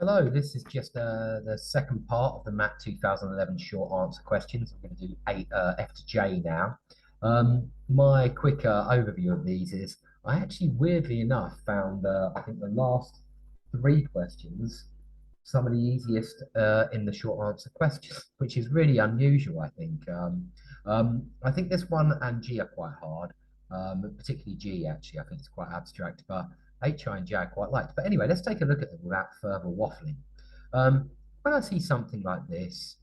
Hello, this is just the second part of the MAT 2011 short answer questions. I'm going to do F to J now. My quick overview of these is I actually, weirdly enough, found I think the last three questions some of the easiest in the short answer questions, which is really unusual, I think. I think this one and G are quite hard, particularly G, actually. I think it's quite abstract, but H, I, and J I quite liked. But anyway, let's take a look at them without further waffling. When I see something like this,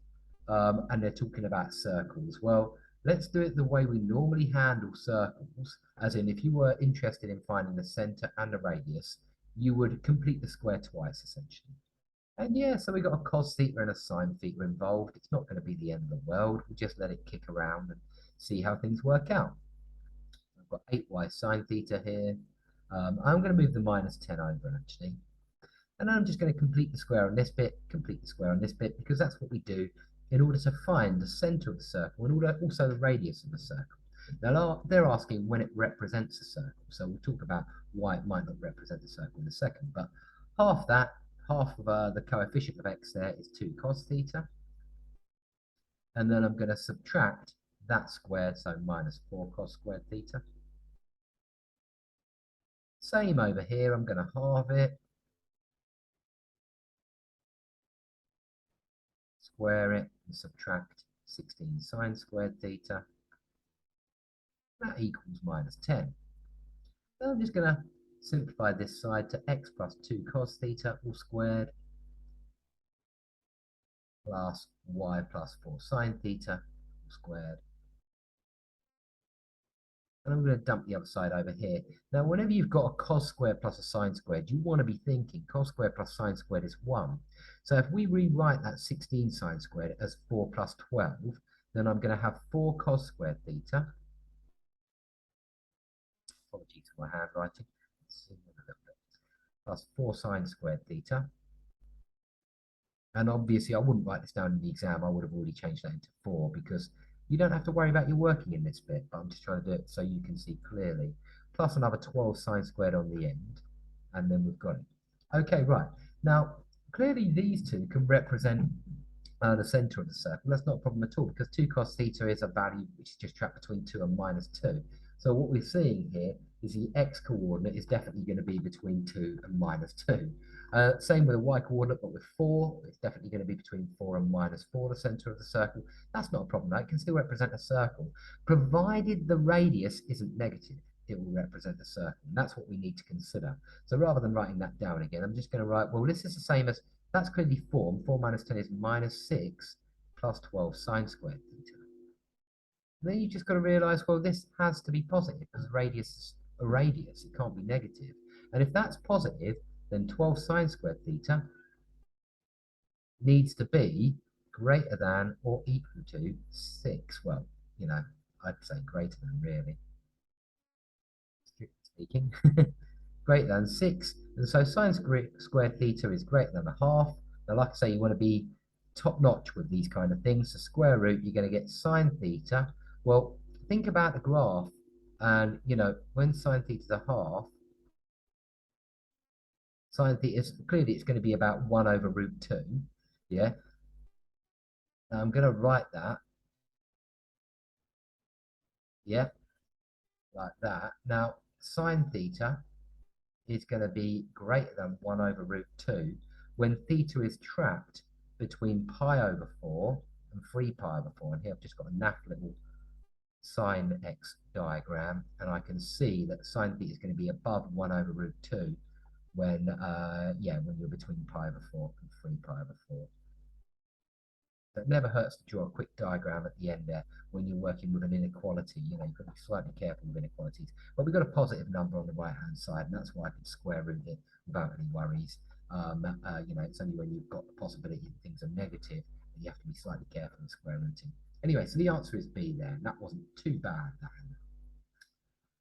and they're talking about circles, well, let's do it the way we normally handle circles, as in if you were interested in finding the center and the radius, you would complete the square twice, essentially. And yeah, so we got a cos theta and a sine theta involved. It's not going to be the end of the world. We just let it kick around and see how things work out. I've got 8y sine theta here. I'm going to move the minus 10 over, actually. And I'm just going to complete the square on this bit, complete the square on this bit, because that's what we do in order to find the center of the circle and also the radius of the circle. Now, they're asking when it represents a circle. So we'll talk about why it might not represent a circle in a second. But half that, half of the coefficient of x there is 2 cos theta. And then I'm going to subtract that squared, so minus 4 cos squared theta. Same over here, I'm going to halve it, square it, and subtract 16 sine squared theta. That equals minus 10. Then I'm just going to simplify this side to x plus 2 cos theta all squared plus y plus 4 sine theta all squared. And I'm going to dump the other side over here. Now, whenever you've got a cos squared plus a sine squared, you want to be thinking cos squared plus sine squared is 1. So if we rewrite that 16 sine squared as 4 plus 12, then I'm going to have 4 cos squared theta. Apologies for my handwriting. Plus 4 sine squared theta. And obviously, I wouldn't write this down in the exam. I would have already changed that into 4 because you don't have to worry about your working in this bit, but I'm just trying to do it so you can see clearly. Plus another 12 sine squared on the end, and then we've got it. Okay, right. Now, clearly these two can represent the center of the circle. That's not a problem at all because 2 cos theta is a value which is just trapped between 2 and minus 2. So what we're seeing here is the x coordinate is definitely going to be between 2 and minus 2. Same with the y coordinate, but with 4, it's definitely going to be between 4 and minus 4, the center of the circle. That's not a problem. That can still represent a circle, provided the radius isn't negative. It will represent a circle. And that's what we need to consider. So rather than writing that down again, I'm just going to write, well, this is the same as, that's clearly 4. 4 minus 10 is minus 6 plus 12 sine squared theta. And then you just got to realize, well, this has to be positive because radius is a radius. It can't be negative. And if that's positive, then 12 sine squared theta needs to be greater than or equal to 6. Well, you know, I'd say greater than, really, strictly speaking. Greater than 6. And so sine squared theta is greater than a half. Now, like I say, you want to be top notch with these kind of things. So square root, you're going to get sine theta. Well, think about the graph. And, you know, when sine theta is a half, sine theta is clearly it's going to be about 1 over root 2. Yeah. Now I'm going to write that. Yeah. Like that. Now, sine theta is going to be greater than 1 over root 2 when theta is trapped between pi over 4 and 3 pi over 4. And here I've just got a naff little sine x diagram, and I can see that sine theta is going to be above 1 over root 2 when, when you're between pi over 4 and 3 pi over 4. So it never hurts to draw a quick diagram at the end there when you're working with an inequality. You know, you've got to be slightly careful with inequalities. But we've got a positive number on the right-hand side, and that's why I can square root it without any worries. You know, it's only when you've got the possibility that things are negative that you have to be slightly careful in square rooting. Anyway, so the answer is B there, and that wasn't too bad.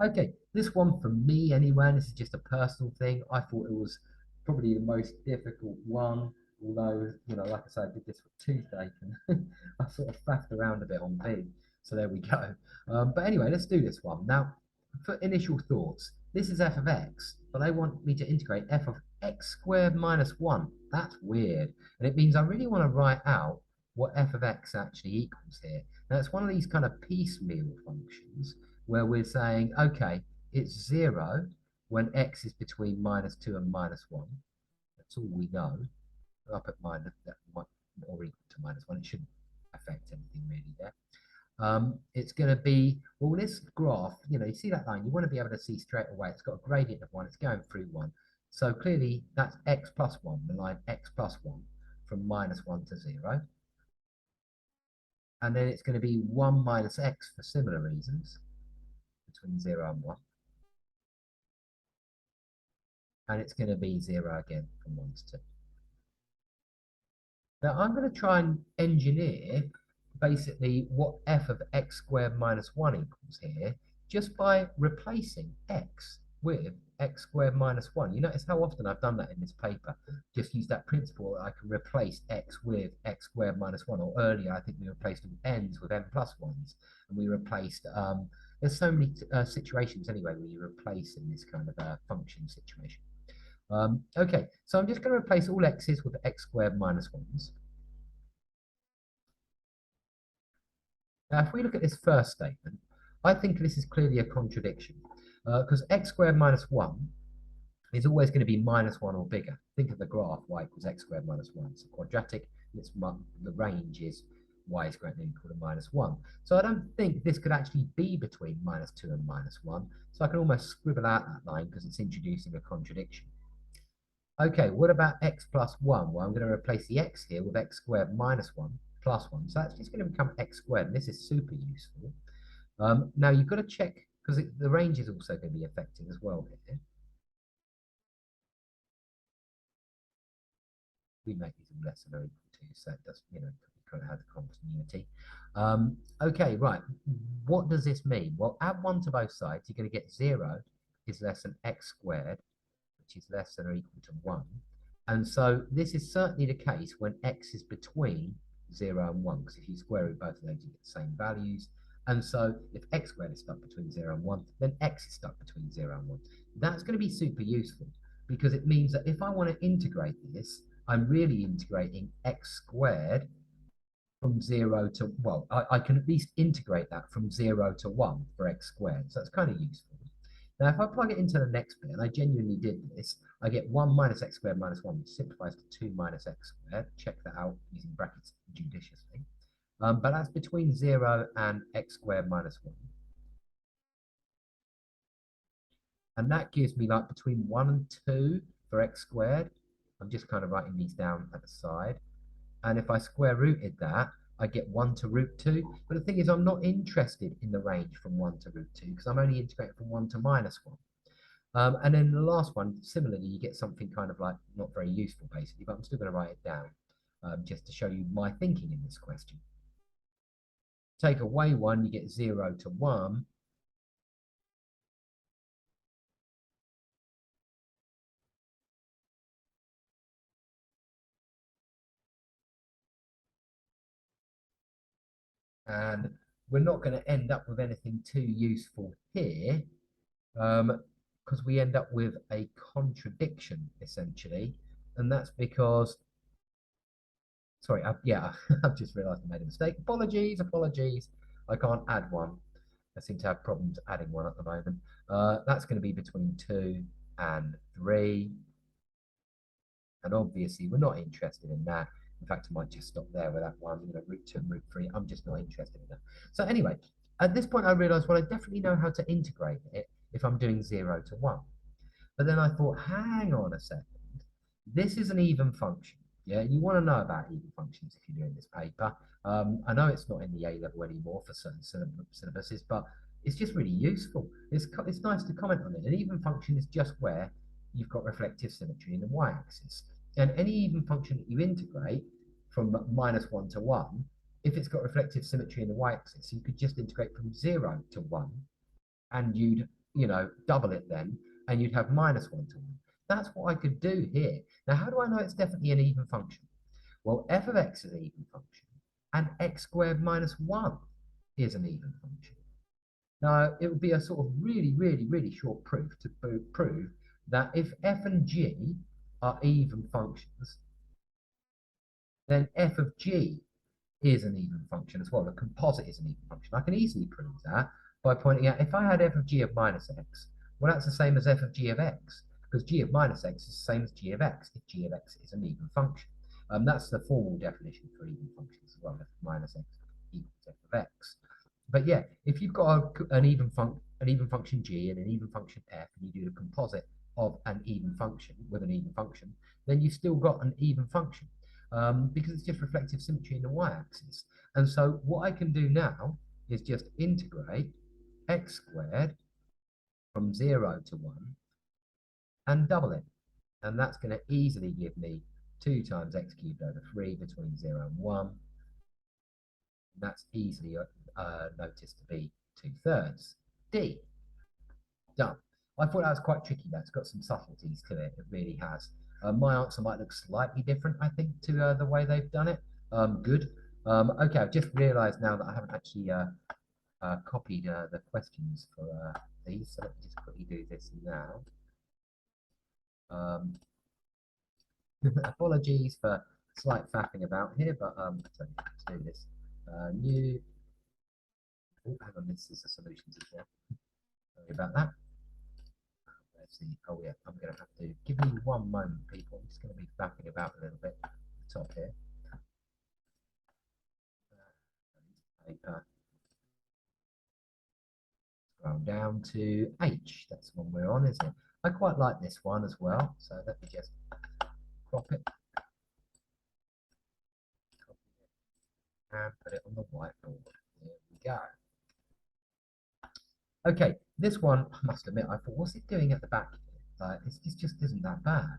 Okay, this one for me anyway, and this is just a personal thing. I thought it was probably the most difficult one, although, you know, like I said, I did this for toothache and I sort of faffed around a bit on B. So there we go. But anyway, let's do this one. Now, for initial thoughts, this is f of x, but they want me to integrate f of x squared minus 1. That's weird. And it means I really want to write out what f of x actually equals here. Now, it's one of these kind of piecemeal functions where we're saying, okay, it's 0 when x is between minus 2 and minus 1. That's all we know. Up at minus that one or equal to minus 1. It shouldn't affect anything really there. It's going to be, well, this graph, you see that line, you want to be able to see straight away. It's got a gradient of 1. It's going through 1. So clearly, that's x plus 1, the line x plus 1 from minus 1 to 0. And then it's going to be 1 minus x for similar reasons between 0 and 1. And it's going to be 0 again from 1 to 2. Now, I'm going to try and engineer basically what f of x squared minus 1 equals here just by replacing x with x squared minus 1. You notice how often I've done that in this paper. Just use that principle. I can replace x with x squared minus 1. Or earlier, I think we replaced n's with n plus 1s. And we replaced, there's so many situations anyway where you replace in this kind of function situation. Okay, so I'm just going to replace all x's with x squared minus 1s. Now, if we look at this first statement, I think this is clearly a contradiction because x squared minus 1 is always going to be minus 1 or bigger. Think of the graph y equals x squared minus 1. It's a quadratic. The range is y is greater than or equal to minus 1. So I don't think this could actually be between minus 2 and minus 1. So I can almost scribble out that line because it's introducing a contradiction. Okay, what about x plus 1? Well, I'm going to replace the x here with x squared minus 1 plus 1. So that's just going to become x squared, and this is super useful. Now, you've got to check, because the range is also going to be affected as well here. We make these less than or equal to, so it does, kind of have the continuity. Okay, right. What does this mean? Well, add 1 to both sides. You're going to get 0 is less than x squared, which is less than or equal to 1. And so this is certainly the case when x is between 0 and 1, because if you square root both of those, you get the same values. And so if x squared is stuck between 0 and 1, then x is stuck between 0 and 1. That's going to be super useful, because it means that if I want to integrate this, I'm really integrating x squared from 0 to, well, I can at least integrate that from 0 to 1 for x squared. So that's kind of useful. Now, if I plug it into the next bit, and I genuinely did this, I get 1 minus x squared minus 1, which simplifies to 2 minus x squared. Check that out using brackets judiciously. But that's between 0 and x squared minus 1. And that gives me like between 1 and 2 for x squared. I'm just kind of writing these down at the side. And if I square rooted that, I get 1 to root 2. But the thing is, I'm not interested in the range from 1 to root 2, because I'm only integrating from 1 to minus 1. And then the last one, similarly, you get something kind of like not very useful, basically, but I'm still going to write it down just to show you my thinking in this question. Take away 1, you get 0 to 1. And we're not going to end up with anything too useful here, because we end up with a contradiction, essentially. And that's because, sorry, yeah, I've just realized I made a mistake. Apologies. I can't add 1. I seem to have problems adding 1 at the moment. That's going to be between 2 and 3. And obviously, we're not interested in that. In fact, I might just stop there with that one, root 2 and root 3. I'm just not interested in that. So anyway, at this point, I realized, well, I definitely know how to integrate it if I'm doing 0 to 1. But then I thought, hang on a second. This is an even function. Yeah, you want to know about even functions if you're doing this paper. I know it's not in the A level anymore for certain syllabuses, but it's just really useful. It's nice to comment on it. An even function is just where you've got reflective symmetry in the y-axis. And any even function that you integrate from minus 1 to 1, if it's got reflective symmetry in the y-axis, you could just integrate from 0 to 1, and you'd, double it then, and you'd have minus 1 to 1. That's what I could do here. Now, how do I know it's definitely an even function? Well, f of x is an even function, and x squared minus 1 is an even function. Now, it would be a sort of really, really, really short proof to prove that if f and g are even functions, then f of g is an even function as well. The composite is an even function. I can easily prove that by pointing out if I had f of g of minus x, well, that's the same as f of g of x, because g of minus x is the same as g of x if g of x is an even function. That's the formal definition for even functions as well, f of minus x equals f of x. But yeah, if you've got an even function g and an even function f, and you do the composite of an even function with an even function, then you've still got an even function. Because it's just reflective symmetry in the y-axis. And so what I can do now is just integrate x squared from 0 to 1 and double it. And that's going to easily give me 2 times x cubed over 3 between 0 and 1. And that's easily noticed to be 2/3. D. Done. I thought that was quite tricky. That's got some subtleties to it. It really has. My answer might look slightly different, I think, to the way they've done it. Good. Okay, I've just realised now that I haven't actually copied the questions for these, so let me just quickly do this now. Apologies for slight faffing about here, but so let's do this. New. Oh, hang on, this is the solutions as well. Sorry about that. Let's see. Oh yeah, I'm going to have to give me one moment, people. I'm just going to be faffing about a little bit at the top here. Paper. Scroll down to H. That's the one we're on, isn't it? I quite like this one as well. So let me just crop it, copy it, and put it on the whiteboard. There we go. Okay, this one, I must admit, I thought, what's it doing at the back here? It just isn't that bad.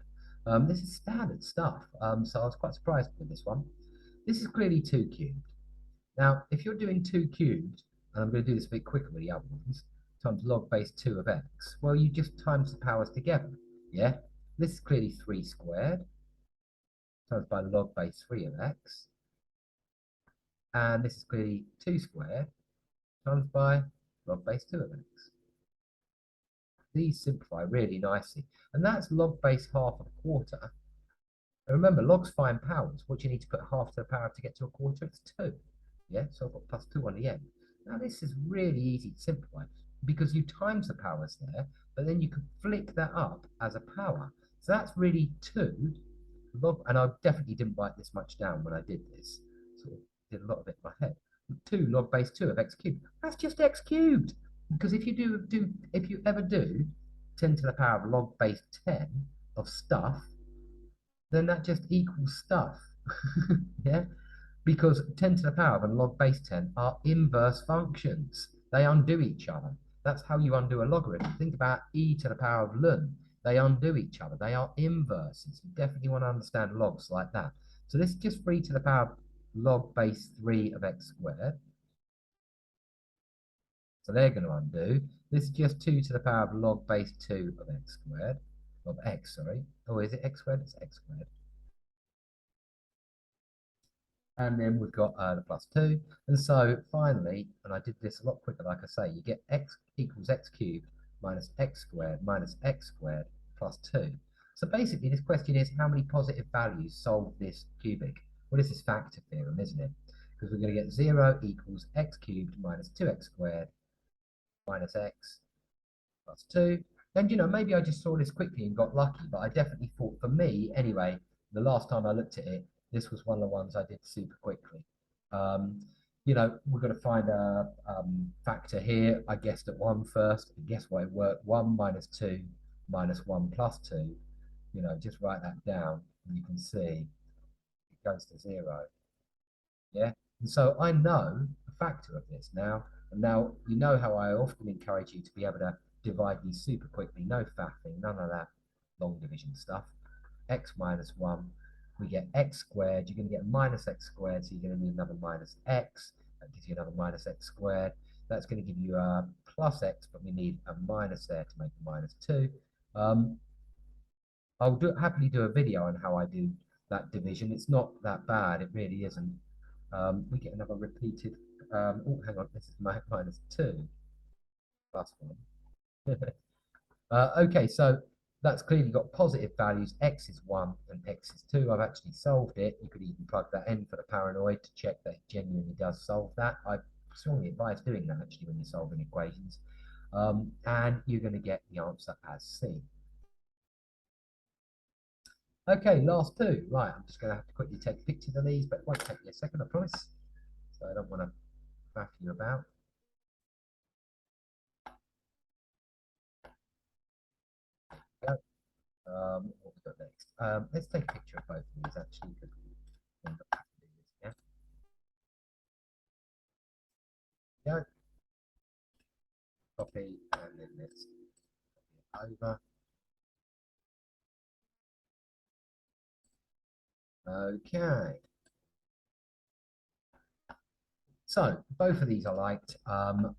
This is standard stuff, so I was quite surprised with this one. This is clearly 2 cubed. Now, if you're doing 2 cubed, and I'm going to do this a bit quicker with the other ones, times log base 2 of x, well, you just times the powers together, yeah? This is clearly 3 squared, times by log base 3 of x, and this is clearly 2 squared, times by log base 2 of x. These simplify really nicely, and that's log base half of a quarter. And remember, logs find powers. What do you need to put half to the power to get to a quarter? It's 2. Yeah, so I've got plus 2 on the end. Now this is really easy to simplify because you times the powers there, but then you can flick that up as a power. So that's really 2 log, and I definitely didn't write this much down when I did this. Sort of did a lot of it in my head. 2 log base 2 of x cubed. That's just x cubed. Because if you ever do 10 to the power of log base 10 of stuff, then that just equals stuff. Yeah, because 10 to the power of and log base 10 are inverse functions. They undo each other. That's how you undo a logarithm. Think about e to the power of ln. They undo each other. They are inverses. You definitely want to understand logs like that. So this is just 3 to the power of log base 3 of x squared. So they're going to undo. This is just 2 to the power of log base 2 of x squared. Of x, sorry. Oh, is it x squared? It's x squared. And then we've got the plus 2. And so finally, and I did this a lot quicker, like I say, you get x equals x cubed minus x squared plus 2. So basically, this question is how many positive values solve this cubic? Well, this is factor theorem, isn't it? Because we're going to get 0 equals x cubed minus 2x squared minus x plus 2. And, you know, maybe I just saw this quickly and got lucky, but I definitely thought, for me, anyway, the last time I looked at it, this was one of the ones I did super quickly. You know, we're going to find a factor here. I guessed at 1 first. And guess what? It worked. 1 minus 2 minus 1 plus 2. You know, just write that down. And you can see it goes to 0. Yeah. And so I know the factor of this now. And now you know how I often encourage you to be able to divide these super quickly. No faffing, none of that long division stuff. X minus 1, we get x squared. You're going to get minus x squared, so you're going to need another minus x. That gives you another minus x squared. That's going to give you a plus x, but we need a minus there to make a minus 2. I'll happily do a video on how I do that division. It's not that bad, it really isn't. We get another repeated, oh, hang on, this is minus 2 plus 1. Okay, so That's clearly got positive values. X is 1 and X is 2. I've actually solved it. You could even plug that in for the paranoid to check that it genuinely does solve that. I strongly advise doing that actually when you're solving equations. And you're going to get the answer as C. Okay, last two. Right, I'm just going to have to quickly take pictures of these, but it won't take me a second, I promise. So I don't want to faff you about. Go. What we got next? Let's take a picture of both of these actually, because we end up having to do this. Yeah. Go. Copy, and then let's copy it over. Okay. So both of these I liked.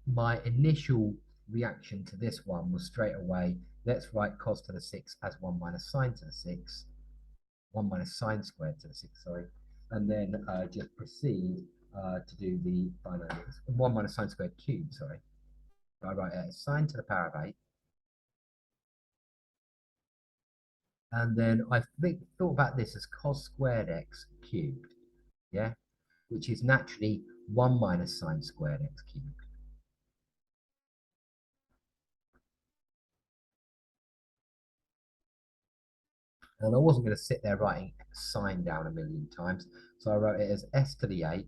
My initial reaction to this one was straight away, let's write cos to the 6 as 1 minus sine to the 6, 1 minus sine squared to the 6, sorry, and then just proceed to do the binomials. 1 minus sine squared cubed, sorry. I write it as sine to the power of 8. And then I thought about this as cos squared x cubed, yeah, which is naturally 1 minus sine squared x cubed. And I wasn't going to sit there writing sine down a million times, so I wrote it as s to the 8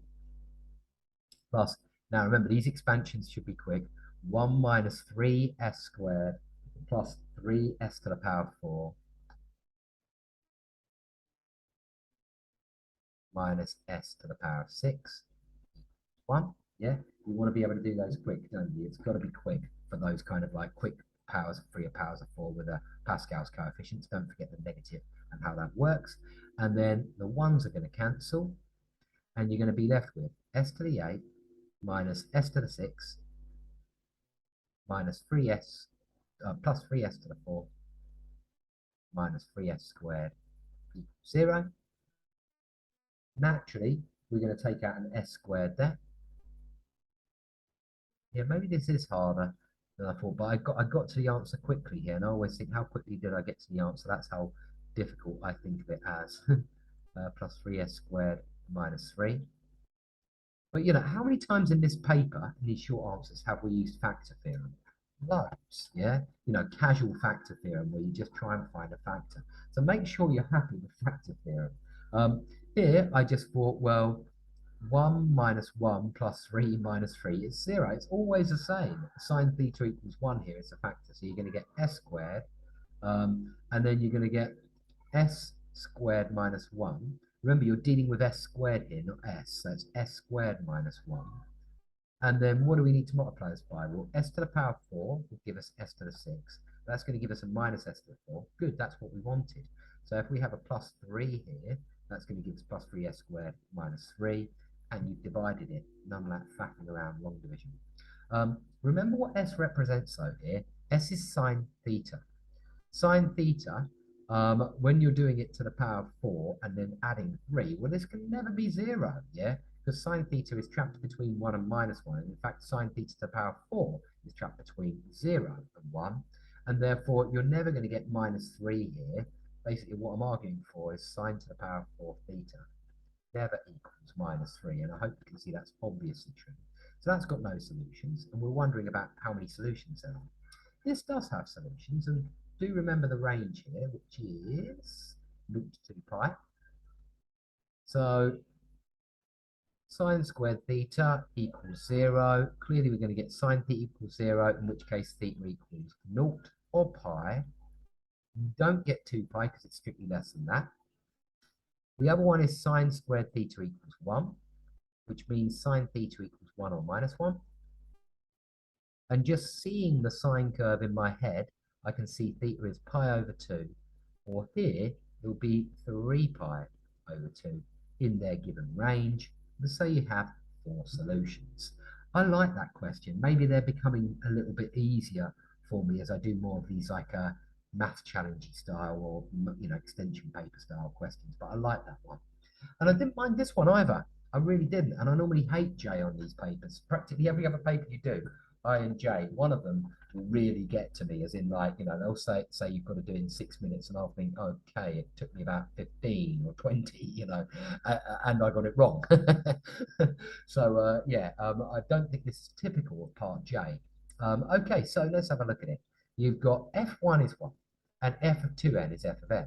plus, now remember these expansions should be quick, 1 minus 3s squared plus 3s to the power of 4 minus s to the power of 6 1. Yeah, you want to be able to do those quick, don't you? It's got to be quick for those kind of like quick powers of 3 or powers of 4 with a Pascal's coefficients. Don't forget the negative and how that works. And then the ones are going to cancel, and you're going to be left with s to the 8 minus s to the 6 minus 3s plus 3s to the 4 minus 3s squared equals 0. Naturally, we're going to take out an s squared there. Yeah, maybe this is harder than I thought, but I got to the answer quickly here, and I always think, how quickly did I get to the answer? That's how difficult I think of it as. Plus 3s squared minus 3. But you know, how many times in this paper, in these short answers, have we used factor theorem? Loads, yeah? You know, casual factor theorem where you just try and find a factor. So make sure you're happy with factor theorem. Here, I just thought, well, 1 minus 1 plus 3 minus 3 is 0. It's always the same. Sine theta equals 1 here is a factor. So you're going to get s squared, and then you're going to get s squared minus 1. Remember, you're dealing with s squared here, not s. So it's s squared minus 1. And then what do we need to multiply this by? Well, s to the power of 4 will give us s to the 6. That's going to give us a minus s to the 4. Good, that's what we wanted. So if we have a plus 3 here, that's going to give us plus 3s squared minus 3. And you've divided it. None of that faffing around long division. Remember what s represents though here. S is sine theta. Sine theta, when you're doing it to the power of 4 and then adding 3, well, this can never be 0, yeah? Because sine theta is trapped between 1 and minus 1. And in fact, sine theta to the power of 4 is trapped between 0 and 1. And therefore, you're never going to get minus 3 here. Basically, what I'm arguing for is sine to the power of 4 theta never equals minus 3. And I hope you can see that's obviously true. So that's got no solutions. And we're wondering about how many solutions there are. This does have solutions. And do remember the range here, which is root 2 pi. So sine squared theta equals 0. Clearly, we're going to get sine theta equals 0, in which case theta equals 0 or pi. You don't get 2 pi because it's strictly less than that. The other one is sine squared theta equals 1, which means sine theta equals 1 or minus 1. And just seeing the sine curve in my head, I can see theta is pi over 2. Or here, it will be 3 pi over 2 in their given range. And so you have 4 solutions. I like that question. Maybe they're becoming a little bit easier for me as I do more of these like math challengey style or extension paper style questions. But I like that one. And I didn't mind this one either. I really didn't. And I normally hate J on these papers. Practically every other paper you do, I and J, one of them will really get to me, as in like, you know, they'll say you've got to do it in 6 minutes, and I'll think, okay, it took me about 15 or 20, you know, and I got it wrong. So yeah, I don't think this is typical of part J. Okay, so let's have a look at it. You've got f1 is 1, and f of 2n is f of n.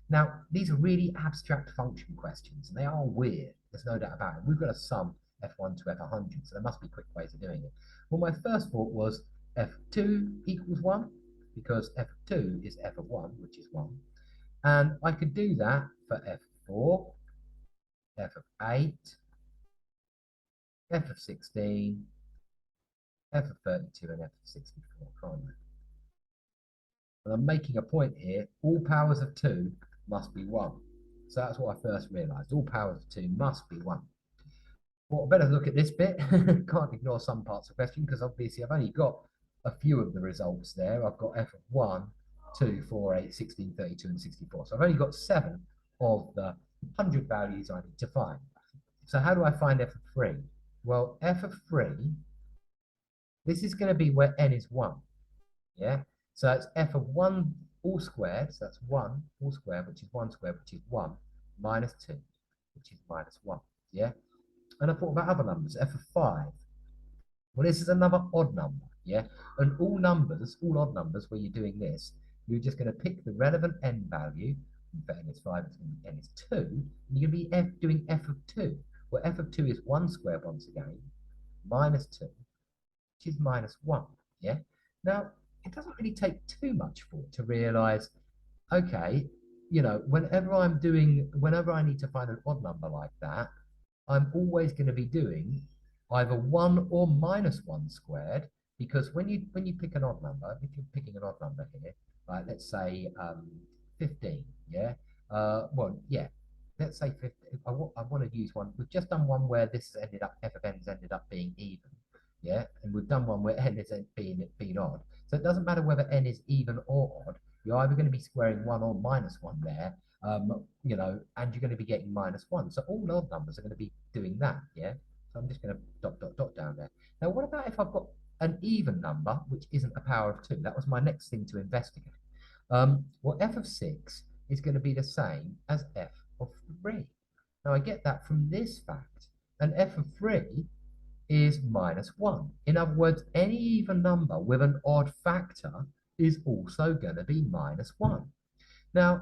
Now, these are really abstract function questions, and they are weird. There's no doubt about it. We've got to sum f1 to f100, so there must be quick ways of doing it. Well, my first thought was f2 equals 1, because f of 2 is f of 1, which is 1. And I could do that for f4, f of 8, f of 16, f of 32, and f of 64, can't I? And I'm making a point here, all powers of 2 must be 1. So that's what I first realised. All powers of 2 must be 1. Well, I better look at this bit. Can't ignore some parts of the question, because obviously I've only got a few of the results there. I've got f of 1, 2, 4, 8, 16, 32, and 64. So I've only got 7 of the 100 values I need to find. So how do I find f of 3? Well, f of 3, this is going to be where n is 1. Yeah? So that's f of 1 all squared. So that's 1 all squared, which is 1 squared, which is 1, minus 2, which is minus 1. Yeah? And I thought about other numbers, f of 5. Well, this is another odd number, yeah? And all numbers, all odd numbers, where you're doing this, you're just going to pick the relevant n value. For n is 5, it's going to be n is 2. And you're going to be doing f of 2. Well, f of 2 is 1 squared once again, minus 2, which is minus 1, yeah? Now, it doesn't really take too much for it to realize, okay, you know, whenever I need to find an odd number like that, I'm always going to be doing either 1 or minus 1 squared, because when you pick an odd number, if you're picking an odd number here, like let's say 15, yeah, well, yeah, let's say 15. I want to use one. We've just done one where this has ended up, f of n has ended up being even, yeah, and we've done one where n has been odd. So it doesn't matter whether n is even or odd. You're either going to be squaring 1 or minus 1 there, you know, and you're going to be getting minus 1. So all odd numbers are going to be doing that, yeah? So I'm just going to dot, dot, dot down there. Now, what about if I've got an even number, which isn't a power of 2? That was my next thing to investigate. Well, f of 6 is going to be the same as f of 3. Now, I get that from this fact. And f of 3 is minus 1. In other words, any even number with an odd factor is also going to be minus 1. Now,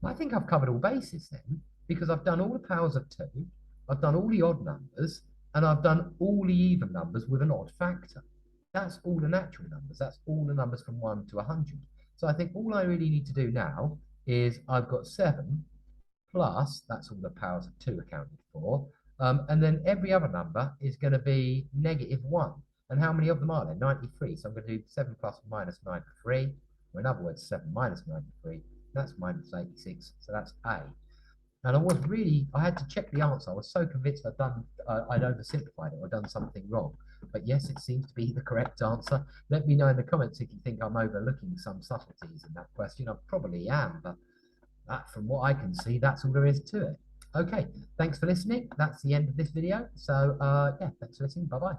I think I've covered all bases then, because I've done all the powers of 2, I've done all the odd numbers, and I've done all the even numbers with an odd factor. That's all the natural numbers. That's all the numbers from 1 to 100. So I think all I really need to do now is I've got 7 plus, that's all the powers of 2 accounted for, and then every other number is going to be negative 1. And how many of them are there? 93. So I'm going to do 7 plus minus 93, or in other words, 7 minus 93. That's minus 86, so that's A. And I had to check the answer. I was so convinced I'd oversimplified it or done something wrong. But yes, it seems to be the correct answer. Let me know in the comments if you think I'm overlooking some subtleties in that question. I probably am, but from what I can see, that's all there is to it. Okay, thanks for listening. That's the end of this video. So yeah, thanks for listening. Bye-bye.